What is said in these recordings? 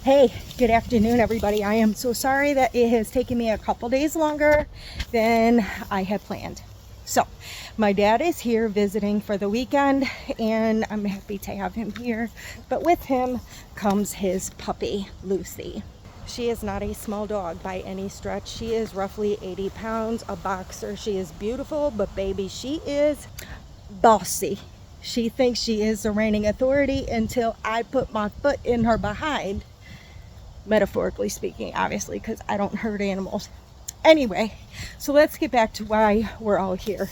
Hey, good afternoon, everybody. I am so sorry that it has taken me a couple days longer than I had planned. So, my dad is here visiting for the weekend, and I'm happy to have him here. But with him comes his puppy, Lucy. She is not a small dog by any stretch. She is roughly 80 pounds, a boxer. She is beautiful, but baby, she is bossy. She thinks she is the reigning authority until I put my foot in her behind. Metaphorically speaking, obviously, because I don't hurt animals. Anyway, so let's get back to why we're all here.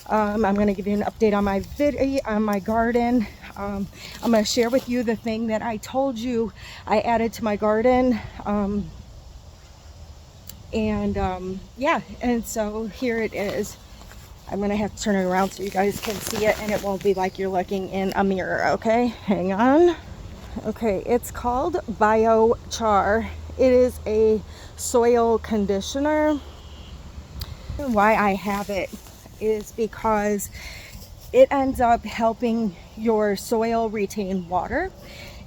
I'm going to give you an update on my video, on my garden. I'm going to share with you the thing that I told you I added to my garden. Yeah, and so here it is. I'm going to have to turn it around so you guys can see it, and it won't be like you're looking in a mirror, okay? Hang on. Okay, it's called biochar. It is a soil conditioner. Why I have it is because it ends up helping your soil retain water.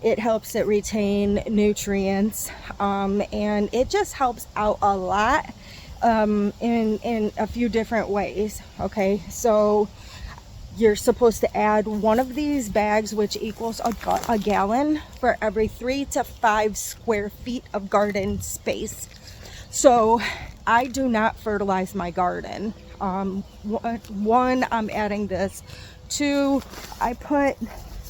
It helps it retain nutrients, and it just helps out a lot in a few different ways. Okay, so you're supposed to add one of these bags, which equals a gallon, for every 3 to 5 square feet of garden space. So I do not fertilize my garden. One, I'm adding this. 2, I put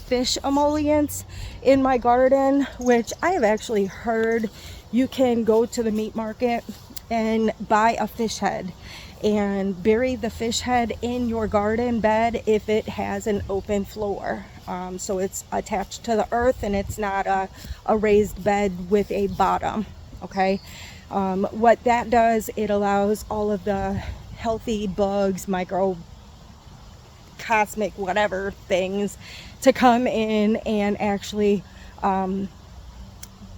fish emollients in my garden, which I have actually heard you can go to the meat market and buy a fish head and bury the fish head in your garden bed if it has an open floor. So it's attached to the earth and it's not a raised bed with a bottom. Okay, what that does, it allows all of the healthy bugs, micro, cosmic, whatever things to come in and actually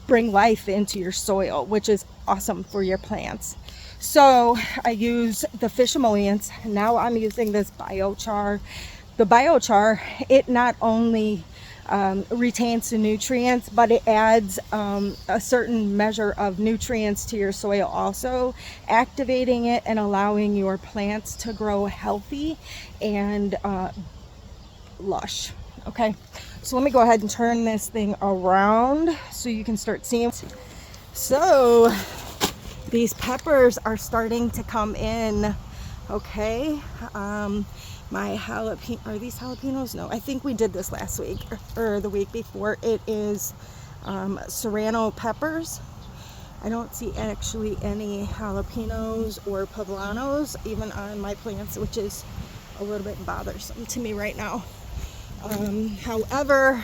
bring life into your soil, which is awesome for your plants. So I use the fish emollients. Now I'm using this biochar. The biochar, it not only retains the nutrients, but it adds a certain measure of nutrients to your soil also, activating it and allowing your plants to grow healthy and lush. Okay, so let me go ahead and turn this thing around so you can start seeing. So these peppers are starting to come in. Okay, my jalapeno, are these jalapenos? No, I think we did this last week or the week before. It is serrano peppers. I don't see actually any jalapenos or poblanos even on my plants, which is a little bit bothersome to me right now. However,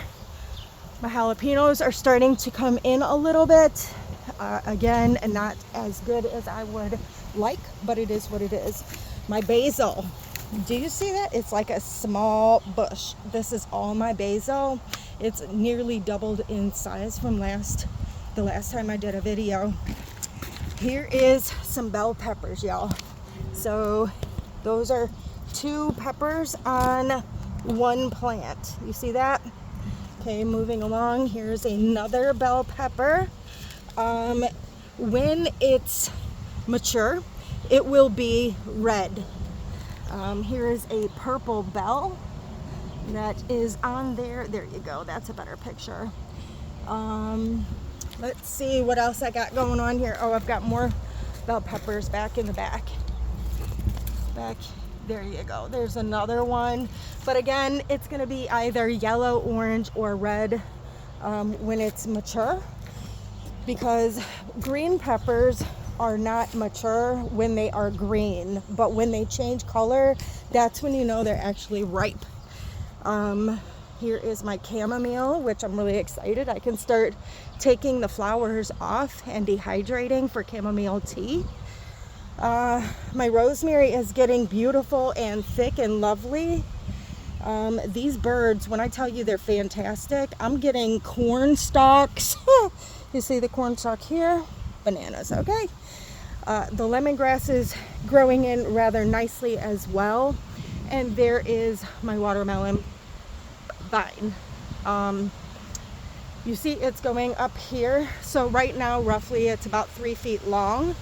my jalapenos are starting to come in a little bit. Again, not as good as I would like, but it is what it is. My basil, do you see that? It's like a small bush. This is all my basil. It's nearly doubled in size from the last time I did a video. Here is some bell peppers, y'all. So those are 2 peppers on 1 plant. You see that? Okay, moving along. Here's another bell pepper. When it's mature, it will be red. Here is a purple bell that is on there. There you go. That's a better picture. Let's see what else I got going on here. Oh, I've got more bell peppers back in the back. There you go. There's another one. But again, it's going to be either yellow, orange, or red when it's mature, because green peppers are not mature when they are green, but when they change color, that's when you know they're actually ripe. Here is my chamomile, which I'm really excited. I can start taking the flowers off and dehydrating for chamomile tea. My rosemary is getting beautiful and thick and lovely. These birds, when I tell you they're fantastic, I'm getting corn stalks. You see the corn stalk here? Bananas, okay? The lemongrass is growing in rather nicely as well. And there is my watermelon vine. You see it's going up here. So right now, roughly it's about 3 feet long,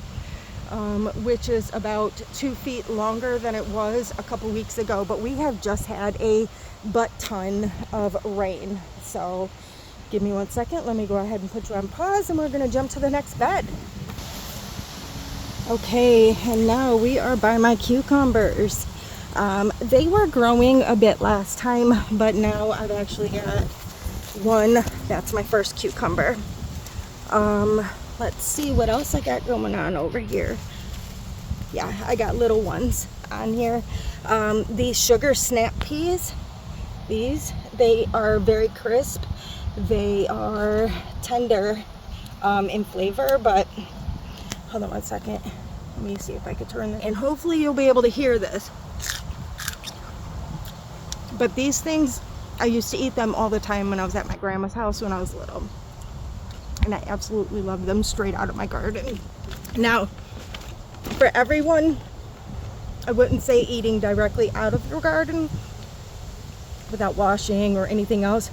which is about 2 feet longer than it was a couple weeks ago. But we have just had a butt ton of rain. So give me 1 second. Let me go ahead and put you on pause and we're gonna jump to the next bed. Okay, and now we are by my cucumbers. They were growing a bit last time, but now I've actually got one. That's my first cucumber. Let's see what else I got going on over here. Yeah, I got little ones on here. These sugar snap peas, they are very crisp. They are tender in flavor, but hold on 1 second. Let me see if I can turn this. And hopefully you'll be able to hear this. But these things, I used to eat them all the time when I was at my grandma's house when I was little. And I absolutely love them straight out of my garden. Now, for everyone, I wouldn't say eating directly out of your garden without washing or anything else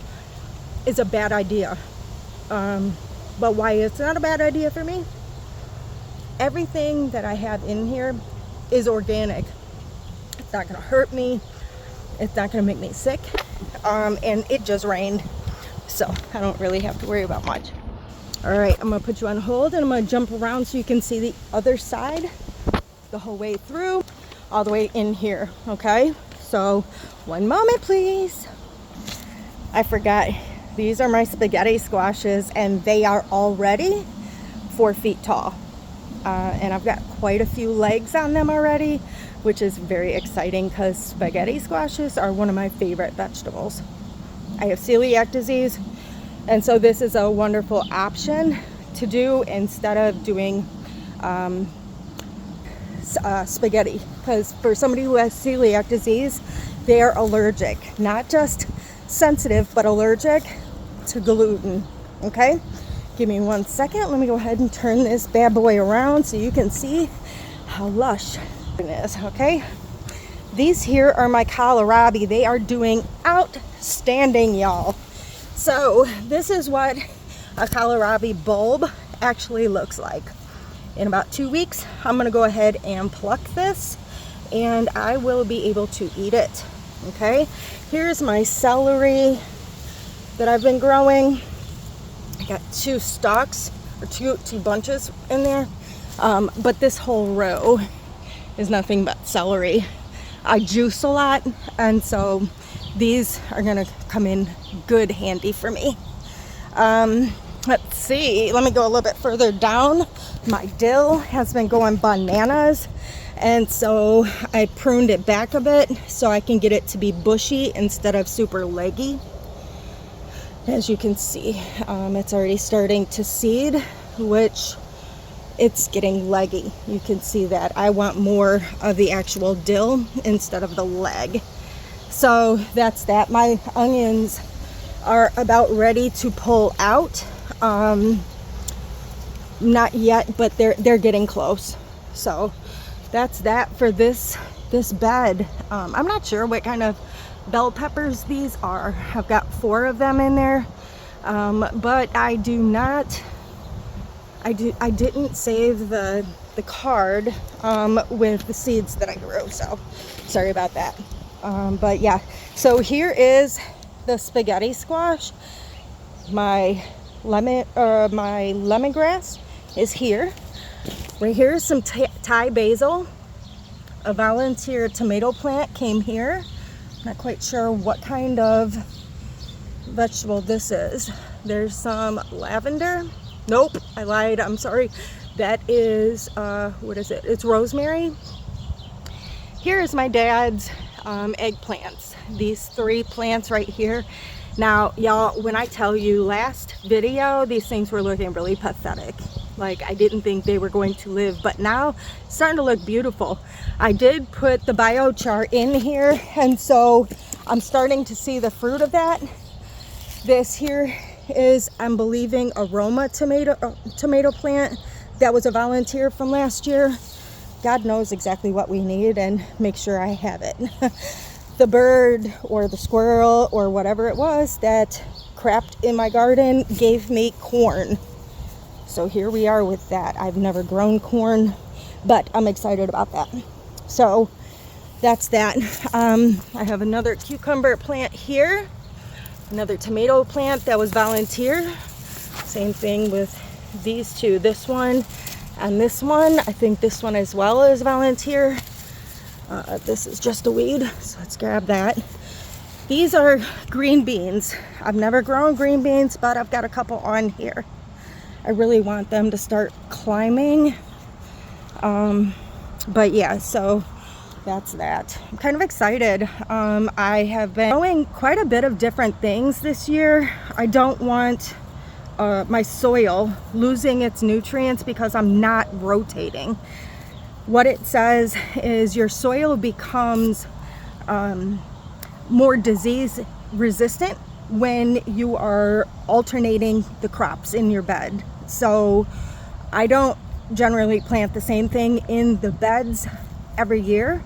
is a bad idea. But why it's not a bad idea for me? Everything that I have in here is organic. It's not gonna hurt me. It's not gonna make me sick. And it just rained, so I don't really have to worry about much. All right, I'm gonna put you on hold and I'm gonna jump around so you can see the other side the whole way through, all the way in here, okay? So 1 moment, please. I forgot, these are my spaghetti squashes and they are already 4 feet tall. And I've got quite a few legs on them already, which is very exciting because spaghetti squashes are one of my favorite vegetables. I have celiac disease, and so this is a wonderful option to do instead of doing spaghetti, because for somebody who has celiac disease, they are allergic, not just sensitive, but allergic to gluten, okay? Give me 1 second. Let me go ahead and turn this bad boy around so you can see how lush it is, okay? These here are my Kohlrabi. They are doing outstanding, y'all. So this is what a Kohlrabi bulb actually looks like. In about 2 weeks, I'm gonna go ahead and pluck this and I will be able to eat it, okay? Here's my celery that I've been growing. I got 2 stalks, or two bunches in there, but this whole row is nothing but celery. I juice a lot, and so these are gonna come in good handy for me. Let's see, let me go a little bit further down. My dill has been going bananas, and so I pruned it back a bit so I can get it to be bushy instead of super leggy. As you can see, it's already starting to seed, which it's getting leggy. You can see that. I want more of the actual dill instead of the leg. So that's that. My onions are about ready to pull out. Not yet, but they're getting close. So that's that for this bed. I'm not sure what kind of bell peppers these are. I've got 4 of them in there, but I didn't save the card with the seeds that I grew, so sorry about that. But yeah, so here is the spaghetti squash. My lemongrass is here. Right here is some Thai basil. A volunteer tomato plant came here. Not quite sure what kind of vegetable this is. There's some lavender. Nope, I lied, I'm sorry. That is, what is it? It's rosemary. Here is my dad's eggplants. These 3 plants right here. Now, y'all, when I tell you last video, these things were looking really pathetic. Like, I didn't think they were going to live, but now it's starting to look beautiful. I did put the biochar in here, and so I'm starting to see the fruit of that. This here is, I'm believing, aroma tomato plant. That was a volunteer from last year. God knows exactly what we need and make sure I have it. The bird or the squirrel or whatever it was that crapped in my garden gave me corn. So here we are with that. I've never grown corn, but I'm excited about that. So that's that. I have another cucumber plant here, another tomato plant that was volunteer. Same thing with these two, this one and this one. I think this one as well is volunteer. This is just a weed, so let's grab that. These are green beans. I've never grown green beans, but I've got a couple on here. I really want them to start climbing. But yeah, so that's that. I'm kind of excited. I have been growing quite a bit of different things this year. I don't want my soil losing its nutrients because I'm not rotating. What it says is your soil becomes more disease resistant when you are alternating the crops in your bed. So I don't generally plant the same thing in the beds every year.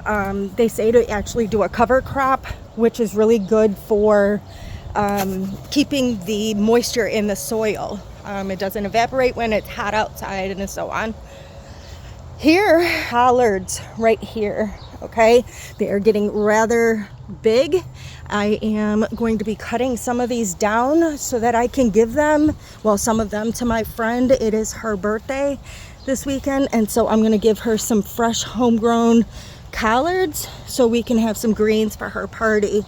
They say to actually do a cover crop, which is really good for keeping the moisture in the soil. It doesn't evaporate when it's hot outside and so on. Here, collards right here, okay? They are getting rather big. I am going to be cutting some of these down so that I can give them, well, some of them to my friend. It is her birthday this weekend, and so I'm gonna give her some fresh homegrown collards so we can have some greens for her party.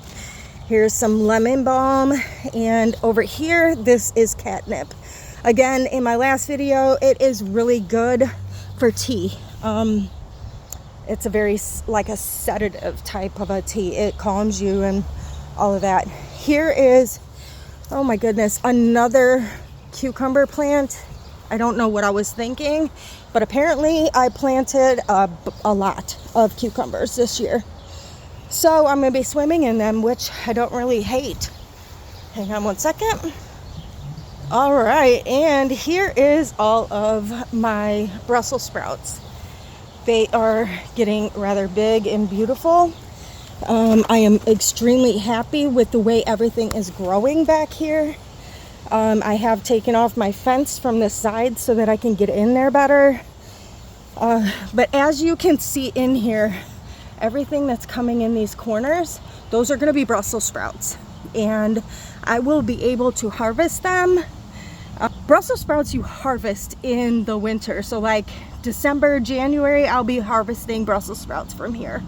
Here's some lemon balm, and over here, this is catnip. Again, in my last video, it is really good for tea. It's a very like a sedative type of a tea. It calms you and all of that. Here is, oh my goodness, another cucumber plant. I don't know what I was thinking, but apparently I planted a lot of cucumbers this year. So I'm gonna be swimming in them, which I don't really hate. Hang on one second. All right, and here is all of my Brussels sprouts. They are getting rather big and beautiful. I am extremely happy with the way everything is growing back here. I have taken off my fence from the side so that I can get in there better. But as you can see in here, everything that's coming in these corners, those are going to be Brussels sprouts. And I will be able to harvest them. Brussels sprouts you harvest in the winter. So like December, January, I'll be harvesting Brussels sprouts from here.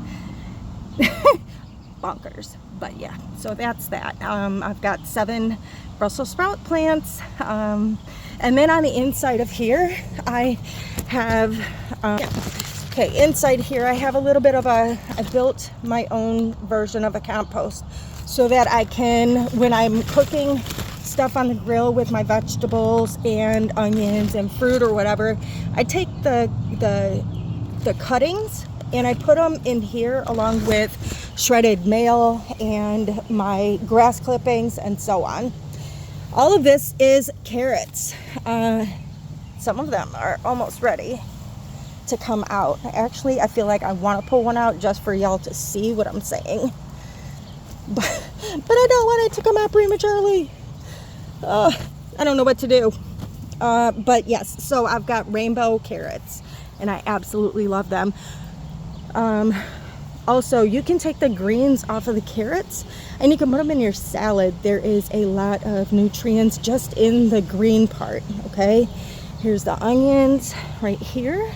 Bonkers. But yeah, so that's that. I've got 7 Brussels sprout plants. And then on the inside of here, I have, okay, inside here, I have a little bit of I built my own version of a compost so that I can, when I'm cooking stuff on the grill with my vegetables and onions and fruit or whatever, I take the cuttings and I put them in here along with shredded mail and my grass clippings and so on. All of this is carrots. Some of them are almost ready to come out. Actually, I feel like I want to pull one out just for y'all to see what I'm saying. But I don't want it to come out prematurely. I don't know what to do. But yes, so I've got rainbow carrots and I absolutely love them. Also, you can take the greens off of the carrots and you can put them in your salad. There is a lot of nutrients just in the green part, okay? Here's the onions right here.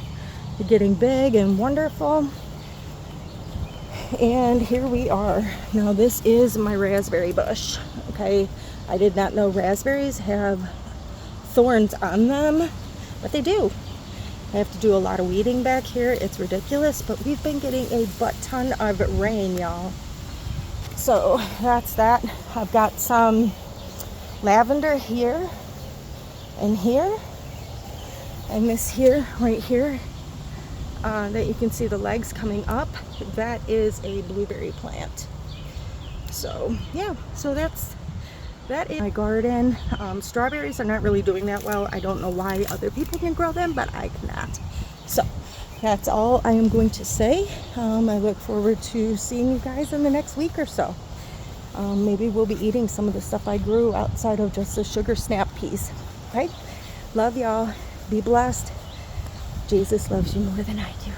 They're getting big and wonderful. And here we are. Now this is my raspberry bush, okay? I did not know raspberries have thorns on them, but they do. I have to do a lot of weeding back here. It's ridiculous, but we've been getting a butt ton of rain, y'all. So that's that. I've got some lavender here and here, and this here, right here, that you can see the legs coming up. That is a blueberry plant. So yeah, so that is my garden. Strawberries are not really doing that well. I don't know why other people can grow them, but I cannot. So that's all I am going to say. I look forward to seeing you guys in the next week or so. Maybe we'll be eating some of the stuff I grew outside of just the sugar snap peas. Right? Love y'all. Be blessed. Jesus loves you more than I do.